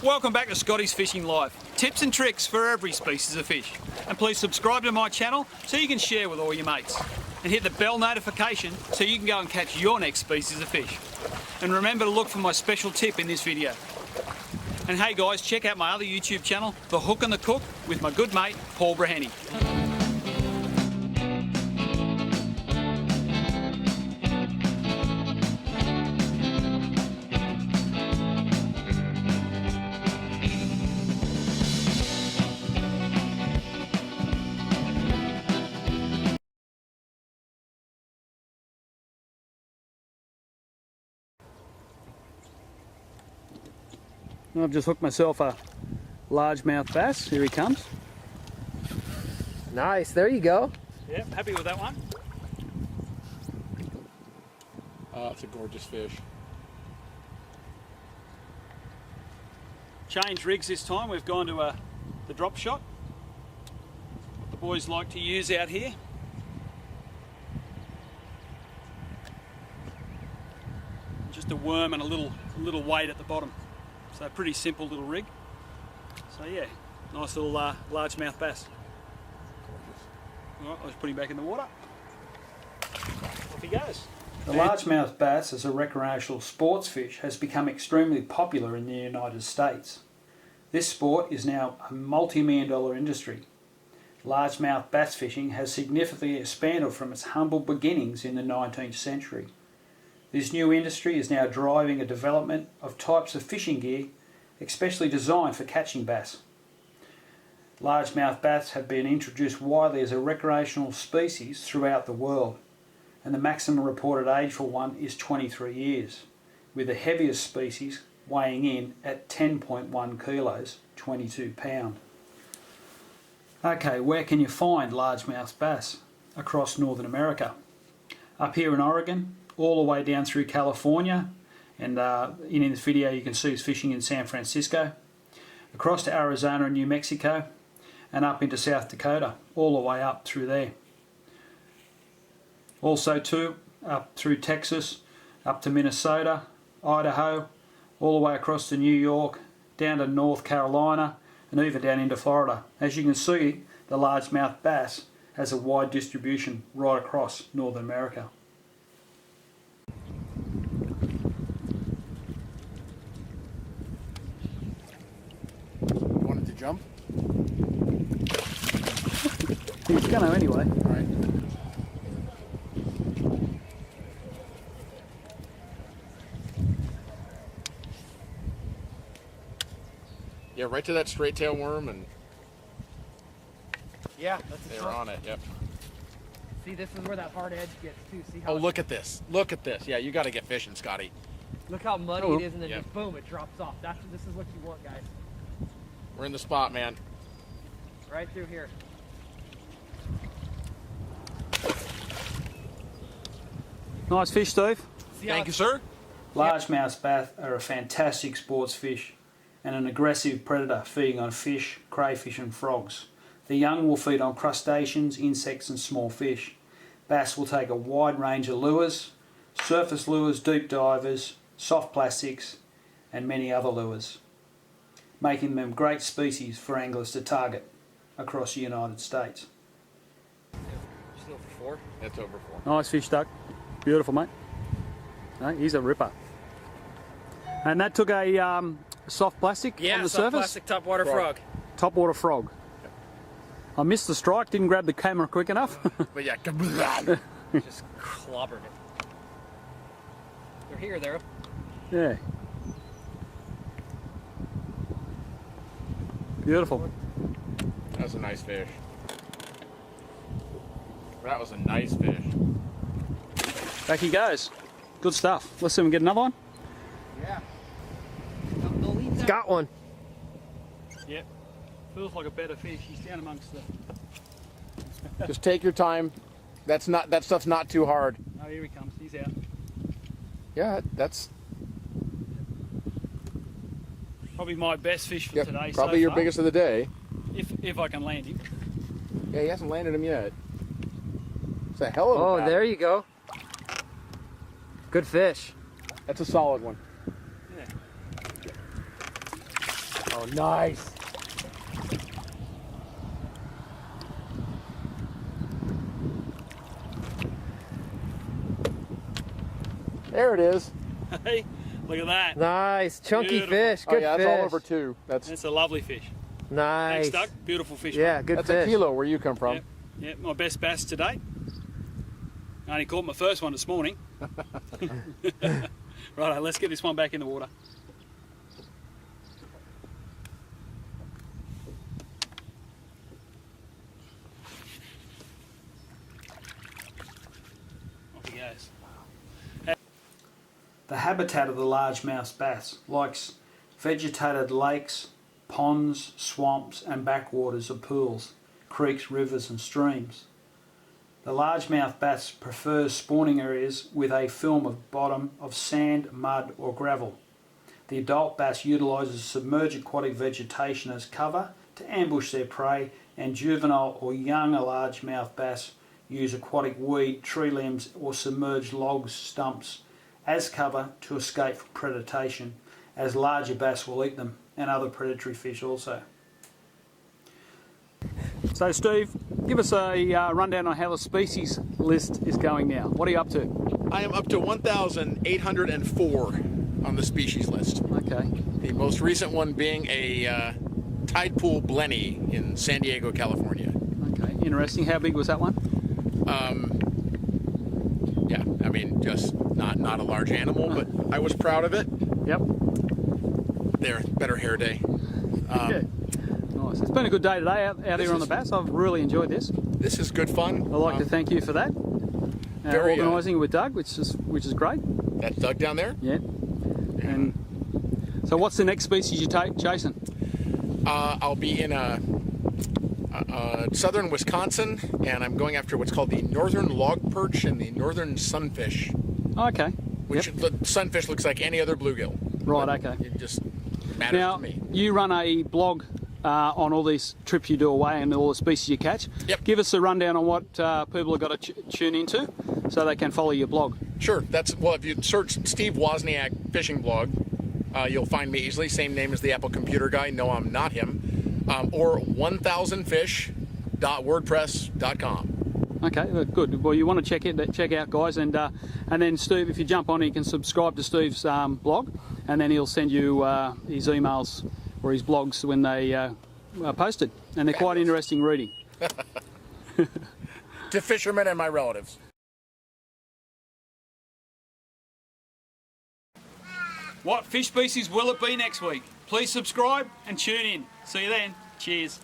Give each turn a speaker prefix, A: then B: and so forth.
A: Welcome back to Scotty's Fishing Live. Tips and tricks for every species of fish. And please subscribe to my channel so you can share with all your mates. And hit the bell notification so you can go and catch your next species of fish. And remember to look for my special tip in this video. And hey guys, check out my other YouTube channel, The Hook and the Cook, with my good mate, Paul Braheny. I've just hooked myself a largemouth bass. Here he comes.
B: Nice, there you go.
A: Yep, happy with that one.
C: It's a gorgeous fish.
A: Changed rigs this time. We've gone to the drop shot. What the boys like to use out here. Just a worm and a little weight at the bottom. So pretty simple little rig. So yeah, nice little largemouth bass. All right, let's put him back in the water. Off he goes. The largemouth bass as a recreational sports fish has become extremely popular in the United States. This sport is now a multi-million-dollar industry. Largemouth bass fishing has significantly expanded from its humble beginnings in the 19th century. This new industry is now driving a development of types of fishing gear especially designed for catching bass. Largemouth bass have been introduced widely as a recreational species throughout the world, and the maximum reported age for one is 23 years, with the heaviest species weighing in at 10.1 kilos, 22 pounds. Okay, where can you find largemouth bass? Across Northern America. Up here in Oregon, all the way down through California, and in this video you can see us fishing in San Francisco, across to Arizona and New Mexico, and up into South Dakota, all the way up through there. Also too, up through Texas, up to Minnesota, Idaho, all the way across to New York, down to North Carolina, and even down into Florida. As you can see, the largemouth bass has a wide distribution right across Northern America.
C: Jump?
A: He's gonna anyway.
C: All right. Yeah, right to that straight tail worm, and
B: Yeah, that's a
C: they're
B: shot.
C: on it. Yep.
B: See, this is where that hard edge gets too. See how?
C: Oh, look at this! Look at this! Yeah, you got to get fishing, Scotty.
B: Look how muddy it is, and then
C: Yep.
B: just boom, it drops off. This is what you want, guys.
C: We're in the spot, man.
B: Right through here.
A: Nice fish, Steve.
C: Thank you, sir.
A: Largemouth bass are a fantastic sports fish and an aggressive predator feeding on fish, crayfish and frogs. The young will feed on crustaceans, insects and small fish. Bass will take a wide range of lures, surface lures, deep divers, soft plastics and many other lures, making them great species for anglers to target across the United States.
B: Still for 4.
C: It's over 4.
A: Nice fish, Duck. Beautiful, mate. No, he's a ripper. And that took a soft plastic on the surface?
B: Plastic topwater frog.
A: Topwater frog. I missed the strike, didn't grab the camera quick enough.
C: But yeah,
B: Just clobbered it. They're here, they're up.
A: Yeah. Beautiful.
C: that was a nice fish. That was a nice fish.
A: Back he goes. Good stuff. Let's see if we can get another one.
B: Yeah. Got one.
A: Yep. Feels like a better fish. He's down amongst the...
C: Just take your time. That stuff's not too hard.
A: Oh, here he comes. He's out.
C: Yeah, that's
A: Probably my best fish for today.
C: probably
A: so
C: your
A: far,
C: biggest of the day.
A: if I can land him.
C: Yeah, he hasn't landed him yet. It's a hell of a
B: Oh,
C: paddle.
B: there you go. Good fish.
C: That's a solid one.
A: Yeah.
C: Oh, nice. There it is.
A: Hey, look at that.
B: Nice, chunky
A: Beautiful.
B: fish.
C: Oh
B: Good
C: yeah,
B: fish.
C: that's all over 2.
A: That's a lovely fish.
B: Nice.
A: Thanks, Doug. Beautiful fish.
B: Yeah,
A: mate.
B: good
C: That's
B: fish.
C: a kilo where you come from.
A: Yep. Yep, my best bass to date. I only caught my first one this morning. Righto, let's get this one back in the water. Off he goes. The habitat of the largemouth bass likes vegetated lakes, ponds, swamps and backwaters of pools, creeks, rivers and streams. The largemouth bass prefers spawning areas with a film of bottom of sand, mud or gravel. The adult bass utilises submerged aquatic vegetation as cover to ambush their prey, and juvenile or younger largemouth bass use aquatic weed, tree limbs or submerged logs, stumps as cover to escape from predation, as larger bass will eat them and other predatory fish also. So Steve, give us a rundown on how the species list is going now. What are you up to?
C: I am up to 1,804 on the species list.
A: Okay.
C: The most recent one being a tide pool blenny in San Diego, California.
A: Okay, interesting. How big was that one?
C: Yeah, I mean, just not a large animal, but I was proud of it.
A: Yep.
C: There, better hair day.
A: Yeah. Nice. It's been a good day today out here on the bass. I've really enjoyed this.
C: This is good fun.
A: I'd like to thank you for that.
C: Very,
A: organising with Doug, which is great.
C: That's Doug down there.
A: Yeah. And so, what's the next species you take, Jason?
C: I'll be in southern Wisconsin, and I'm going after what's called the northern log perch and the northern sunfish.
A: Oh, okay.
C: Which the sunfish looks like any other bluegill.
A: Right.
C: But
A: Okay.
C: it just matters
A: Now,
C: to me.
A: you run a blog on all these trips you do away and all the species you catch.
C: Yep.
A: Give us a rundown on what people have got to tune into so they can follow your blog.
C: Sure. Well, if you search Steve Wozniak fishing blog, you'll find me easily. Same name as the Apple computer guy. No, I'm not him. Or 1000fish.wordpress.com.
A: Okay, good. Well, you want to check out, guys, and then Steve, if you jump on, you can subscribe to Steve's blog, and then he'll send you his emails or his blogs when they are posted, and they're quite interesting reading.
C: To fishermen and my relatives. What fish species will it be next week? Please subscribe and tune in. See you then. Cheers.